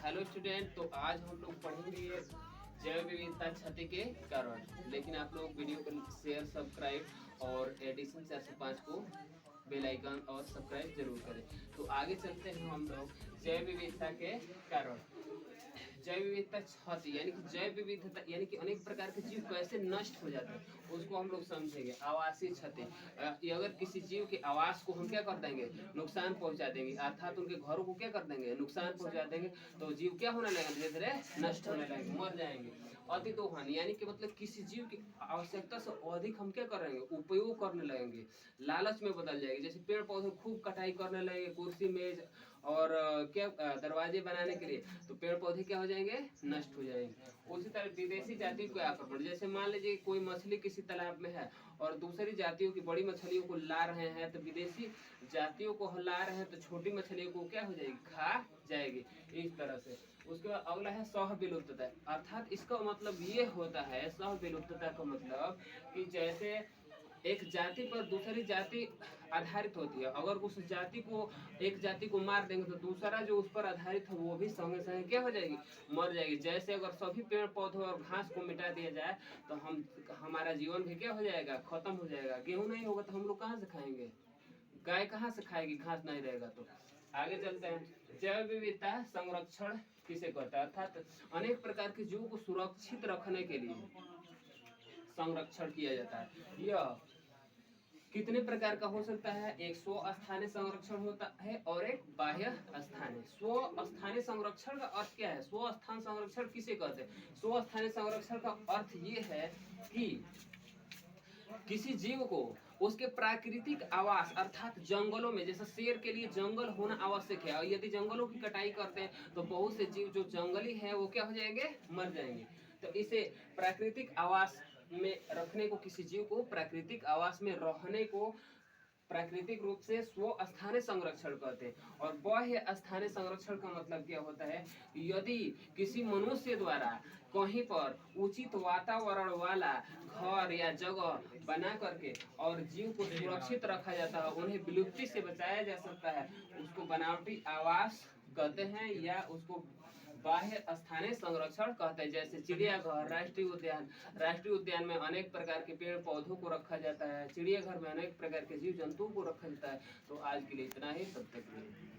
Hello student, तो आज हम लोग पढ़ेंगे जैव विविधता क्षति के कारण। लेकिन आप लोग वीडियो को शेयर, सब्सक्राइब और एडिशन 405 को बेल आइकन और सब्सक्राइब जरूर करें। तो आगे चलते हैं हम लोग जैव विविधता के कारण। जैव विविधता क्षति यानी कि जैव विविधता यानी कि अनेक प्रकार के जीव कैसे नष्ट हो जाते हैं उसको हम लोग समझेंगे। आवासीय क्षति, अगर किसी जीव के आवास को हम क्या कर देंगे, नुकसान पहुंचा देंगे, अर्थात उनके घरों को क्या कर देंगे, नुकसान पहुंचा देंगे, तो जीव क्या होने लगेगा, धीरे धीरे नष्ट होने लगेंगे, मर जाएंगे। अति दोहन यानी कि मतलब किसी जीव की आवश्यकता से अधिक हम क्या करेंगे, उपयोग करने लगेंगे, लालच में बदल जाएगी। जैसे पेड़ पौधे खूब कटाई करने लगेंगे, कुर्सी मेज और दरवाजे बनाने के लिए, तो पेड़ पौधे क्या हो जाएंगे, नष्ट हो जाएंगे। उसी तरह विदेशी जाति को आक्रमण, जैसे मान लीजिए कोई मछली किसी तालाब में है और दूसरी जातियों की बड़ी मछलियों को ला रहे हैं, तो विदेशी जातियों को ला रहे हैं तो छोटी मछलियों को क्या हो जाएगी, खा जाएगी। इस तरह से उसके बाद अगला है सह विलुप्तता, अर्थात इसका मतलब ये होता है, सह विलुप्तता का मतलब कि जैसे एक जाति पर दूसरी जाति आधारित होती है, अगर उस जाति को एक जाति को मार देंगे तो दूसरा जो उस पर आधारित है वो भी संगे संगे क्या हो जाएगी, मर जाएगी। जैसे अगर सभी पेड़ पौधों और घास को मिटा दिया जाए तो हमारा जीवन भी क्या हो जाएगा, खत्म हो जाएगा। गेहूं नहीं होगा तो हम लोग कहाँ से खाएंगे, गाय कहाँ से खाएगी, घास नहीं रहेगा। तो आगे चलते हैं, जैव विविधता संरक्षण किसे कहता है, अर्थात अनेक प्रकार के जीवों को सुरक्षित रखने के लिए संरक्षण किया जाता है। यह कितने प्रकार का हो सकता है, एक स्व स्थानीय संरक्षण होता है और एक बाह्य स्थानीय। स्व स्थानीय संरक्षण का अर्थ क्या है, स्व स्थान संरक्षण किसे कहते हैं। स्व स्थानीय संरक्षण का अर्थ ये है कि किसी जीव को उसके प्राकृतिक आवास अर्थात जंगलों में, जैसे शेर के लिए जंगल होना आवश्यक है, और यदि जंगलों की कटाई करते हैं तो बहुत से जीव जो जंगली है वो क्या हो जाएंगे, मर जाएंगे। तो इसे प्राकृतिक आवास में रखने को, किसी जीव को प्राकृतिक आवास में रहने को प्राकृतिक रूप से स्व स्थानीय संरक्षण कहते हैं। और बाह्य स्थानीय संरक्षण का मतलब क्या होता है, यदि किसी मनुष्य द्वारा कहीं पर उचित वातावरण वाला घर या जगह बना करके और जीव को सुरक्षित रखा जाता है, उन्हें विलुप्ति से बचाया जा सकता है, उसको बनावटी आवास कहते हैं या उसको बाह्य स्थानीय संरक्षण कहते हैं। जैसे चिड़ियाघर, राष्ट्रीय उद्यान में अनेक प्रकार के पेड़ पौधों को रखा जाता है, चिड़ियाघर में अनेक प्रकार के जीव जंतुओं को रखा जाता है। तो आज के लिए इतना ही, तब तक के लिए।